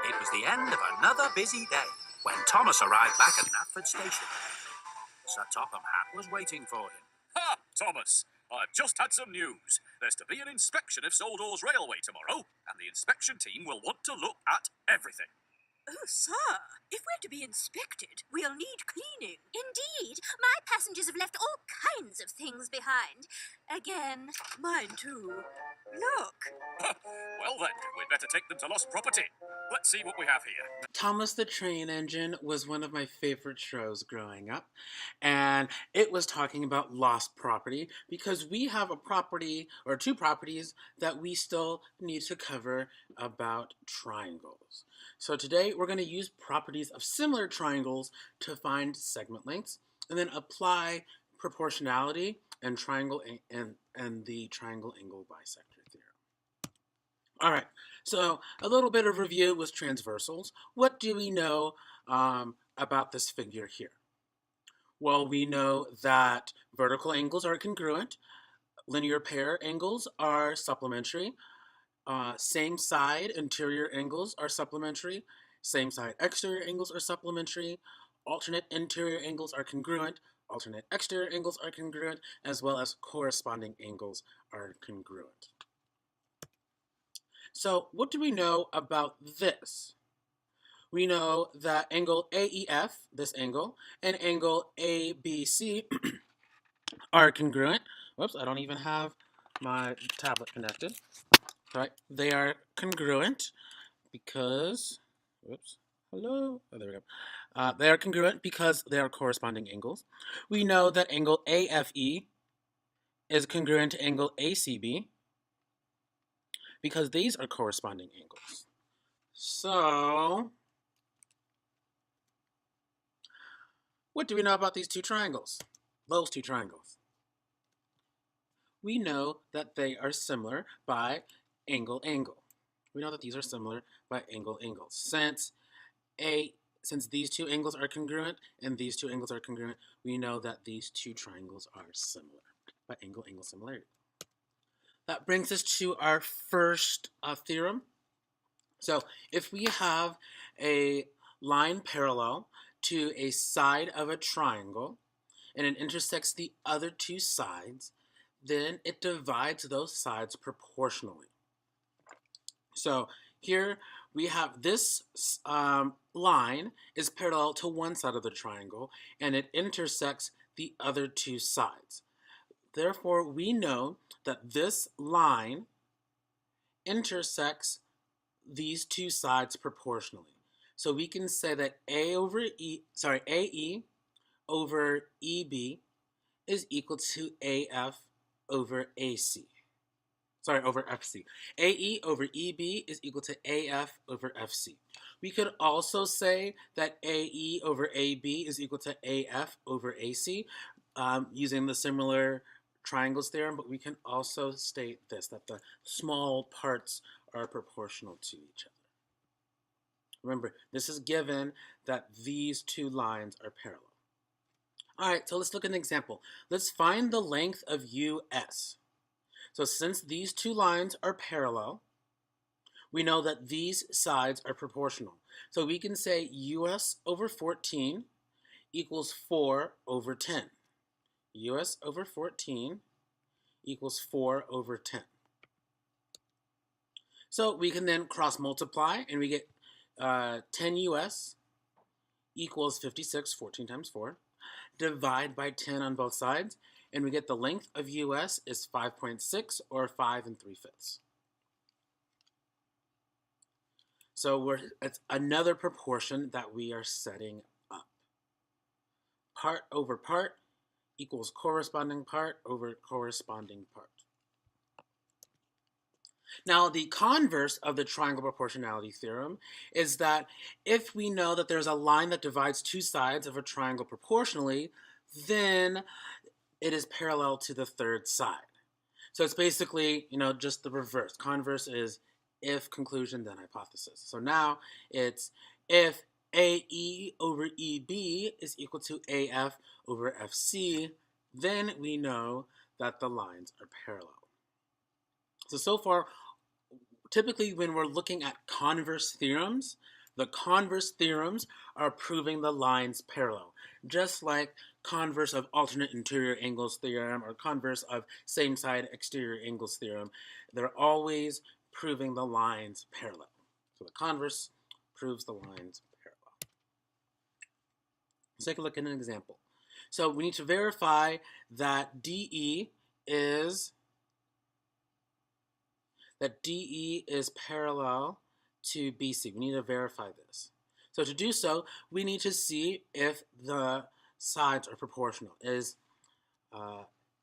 It was the end of another busy day when Thomas arrived back at Knapford Station. Sir Topham Hatt was waiting for him. Ha, Thomas! I've just had some news. There's to be an inspection of Soldors Railway tomorrow, and the inspection team will want to look at everything. Oh, sir, if we're to be inspected, we'll need cleaning. Indeed, my passengers have left all kinds of things behind. Again. Mine too. Look. Well then, we'd better take them to lost property. Let's see what we have here. Thomas the Train Engine was one of my favorite shows growing up, and it was talking about lost property because we have a property or two properties that we still need to cover about triangles. So today we're going to use properties of similar triangles to find segment lengths and then apply proportionality and triangle and the triangle angle bisector theorem. All right, so a little bit of review with transversals. What do we know about this figure here? Well, we know that vertical angles are congruent, linear pair angles are supplementary, same side interior angles are supplementary, same side exterior angles are supplementary, alternate interior angles are congruent, alternate exterior angles are congruent, as well as corresponding angles are congruent. So what do we know about this? We know that angle AEF, this angle, and angle ABC are congruent. Whoops, I don't even have my tablet connected. Right, they are congruent because, whoops, hello, oh, there we go. They are congruent because they are corresponding angles. We know that angle AFE is congruent to angle ACB because these are corresponding angles. So, what do we know about these two triangles? Those two triangles. We know that they are similar by angle-angle. We know that these are similar by angle-angle. Since these two angles are congruent and these two angles are congruent, we know that these two triangles are similar by angle-angle similarity. That brings us to our first theorem. So if we have a line parallel to a side of a triangle and it intersects the other two sides, then it divides those sides proportionally. So here we have this line is parallel to one side of the triangle and it intersects the other two sides. Therefore, we know that this line intersects these two sides proportionally. So we can say that AE over EB is equal to AF over AC. Over FC. AE over EB is equal to AF over FC. We could also say that AE over AB is equal to AF over AC using the similar triangles theorem, but we can also state this, that the small parts are proportional to each other. Remember, this is given that these two lines are parallel. All right, so let's look at an example. Let's find the length of US. So since these two lines are parallel, we know that these sides are proportional. So we can say US over 14 equals 4 over 10. US over 14 equals 4 over 10. So we can then cross multiply and we get 10 US equals 56, 14 times 4. Divide by 10 on both sides and we get the length of US is 5.6 or 5 3/5. So it's another proportion that we are setting up. Part over part equals corresponding part over corresponding part. Now, the converse of the triangle proportionality theorem is that if we know that there's a line that divides two sides of a triangle proportionally, then it is parallel to the third side. So it's basically, just the reverse. Converse is if conclusion, then hypothesis. So now it's if AE over EB is equal to AF over FC, then we know that the lines are parallel. So far, typically when we're looking at converse theorems, The converse theorems are proving the lines parallel, just like converse of alternate interior angles theorem or converse of same side exterior angles theorem. They're always proving the lines parallel. So the converse proves the lines parallel. Let's take a look at an example. So we need to verify that DE is parallel to BC. We need to verify this. So to do so, we need to see if the sides are proportional. Is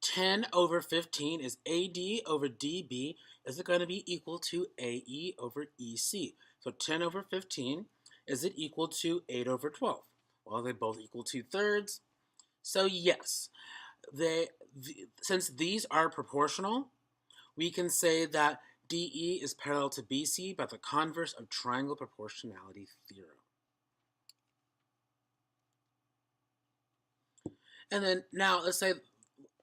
10 over 15 is AD over DB, is it going to be equal to AE over EC? So 10 over 15, is it equal to 8 over 12? Well, they both equal 2/3. So yes, since these are proportional, we can say that DE is parallel to BC by the converse of triangle proportionality theorem. And then now let's say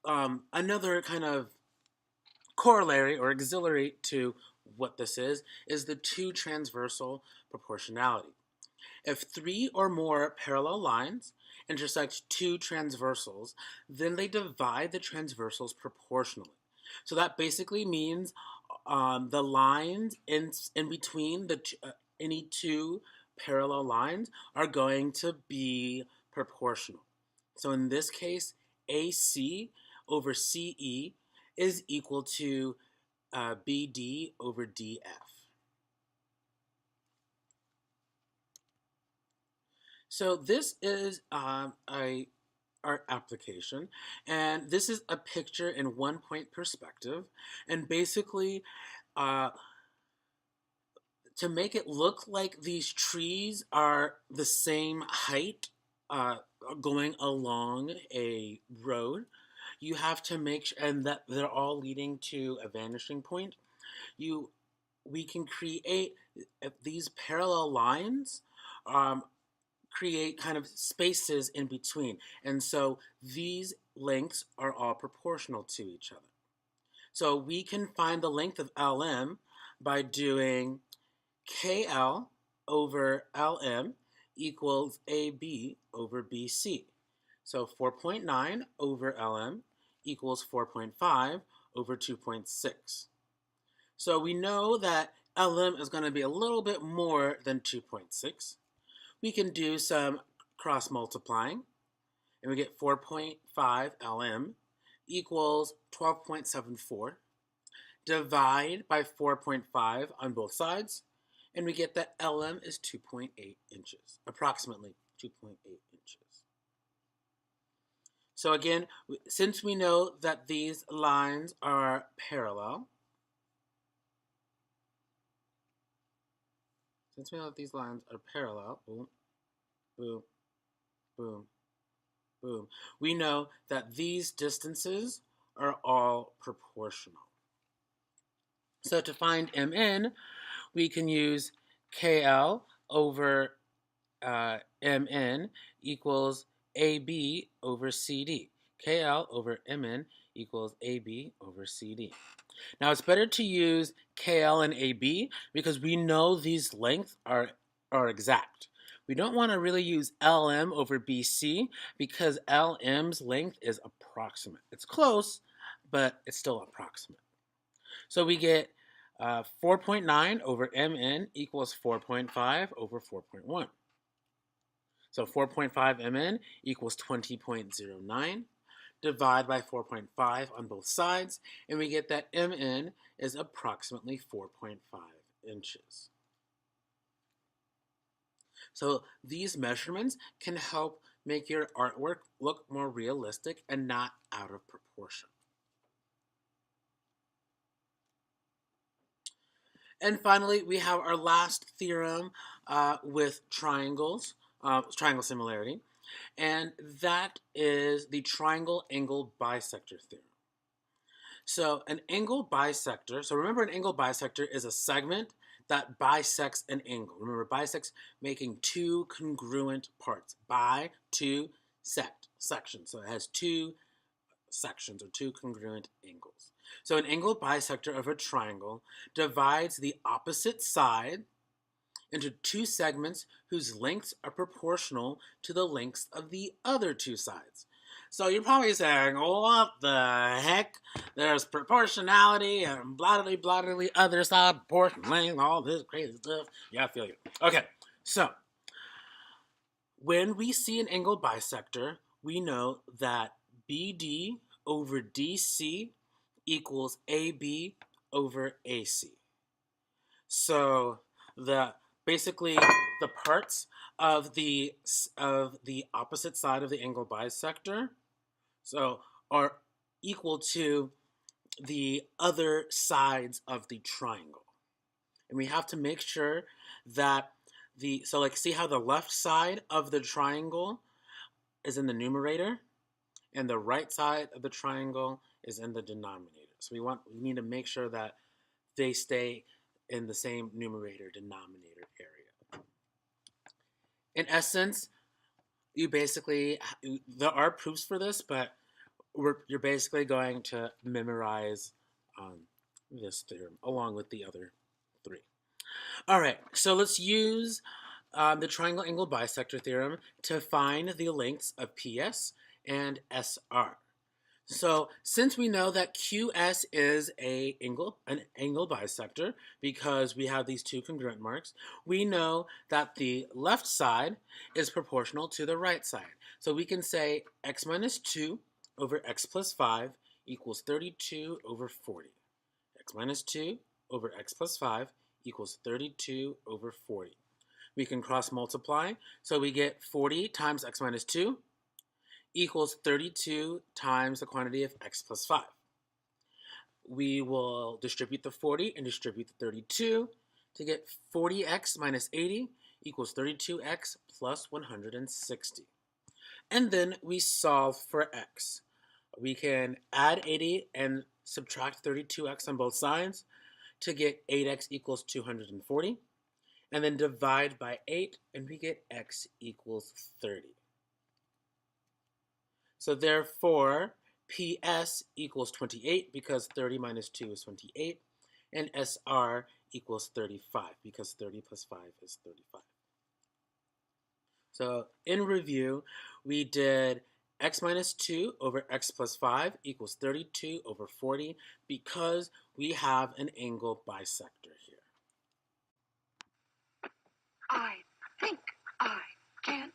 another kind of corollary or auxiliary to what this is the two transversal proportionality. If 3 or more parallel lines intersect two transversals, then they divide the transversals proportionally. So that basically means the lines in between any two parallel lines are going to be proportional. So in this case, AC over CE is equal to BD over DF. So this is our application, and this is a picture in 1-point perspective, and basically to make it look like these trees are the same height going along a road, you have to make sure, and that they're all leading to a vanishing point. We can create these parallel lines, create kind of spaces in between, and so these lengths are all proportional to each other. So we can find the length of LM by doing KL over LM equals AB over BC. So 4.9 over LM equals 4.5 over 2.6. So we know that LM is going to be a little bit more than 2.6. We can do some cross multiplying, and we get 4.5 LM equals 12.74. Divide by 4.5 on both sides, and we get that LM is 2.8 inches, approximately 2.8 inches. So again, since we know that these lines are parallel, boom, boom, boom, boom, we know that these distances are all proportional. So to find MN, we can use KL over MN equals AB over CD. KL over MN equals AB over CD. Now it's better to use KL and AB because we know these lengths are exact. We don't want to really use LM over BC because LM's length is approximate. It's close, but it's still approximate. So we get 4.9 over MN equals 4.5 over 4.1. So 4.5 MN equals 20.09. Divide by 4.5 on both sides, and we get that MN is approximately 4.5 inches. So these measurements can help make your artwork look more realistic and not out of proportion. And finally, we have our last theorem with triangles, triangle similarity, and that is the triangle angle bisector theorem. So an angle bisector, so remember an angle bisector is a segment that bisects an angle. Remember, bisects making two congruent parts. Bi, two, sect, section. So it has two sections or two congruent angles. So an angle bisector of a triangle divides the opposite side into two segments whose lengths are proportional to the lengths of the other two sides. So you're probably saying, what the heck? There's proportionality and blah other side proportionality, all this crazy stuff. Yeah, I feel you. Okay, so when we see an angle bisector, we know that BD over DC equals AB over AC. So the basically the parts of the opposite side of the angle bisector are equal to the other sides of the triangle. And we have to make sure that see how the left side of the triangle is in the numerator and the right side of the triangle is in the denominator. So we need to make sure that they stay in the same numerator denominator area. In essence, there are proofs for this, but you're basically going to memorize this theorem along with the other three. All right, so let's use the triangle angle bisector theorem to find the lengths of PS and SR. So since we know that QS is an angle bisector because we have these two congruent marks, we know that the left side is proportional to the right side. So we can say x minus 2 over x plus 5 equals 32 over 40. X minus 2 over x plus 5 equals 32 over 40. We can cross multiply, so we get 40 times x minus 2 equals 32 times the quantity of x plus 5. We will distribute the 40 and distribute the 32 to get 40x minus 80 equals 32x plus 160. And then we solve for x. We can add 80 and subtract 32x on both sides to get 8x equals 240. And then divide by 8 and we get x equals 30. So therefore, PS equals 28 because 30 minus 2 is 28, and SR equals 35 because 30 plus 5 is 35. So in review, we did x minus 2 over x plus 5 equals 32 over 40 because we have an angle bisector here. I think I can.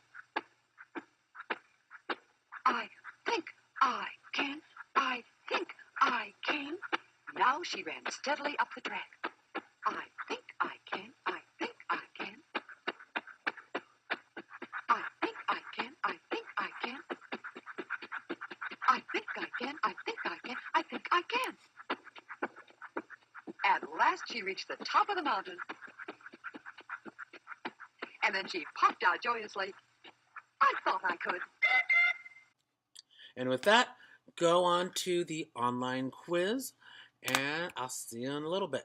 I think I can. I think I can. Now she ran steadily up the track. I think I can. I think I can. I think I can. I think I can. I think I can. I think I can. I think I can. At last she reached the top of the mountain. And then she popped out joyously. I thought I could. And with that, go on to the online quiz, and I'll see you in a little bit.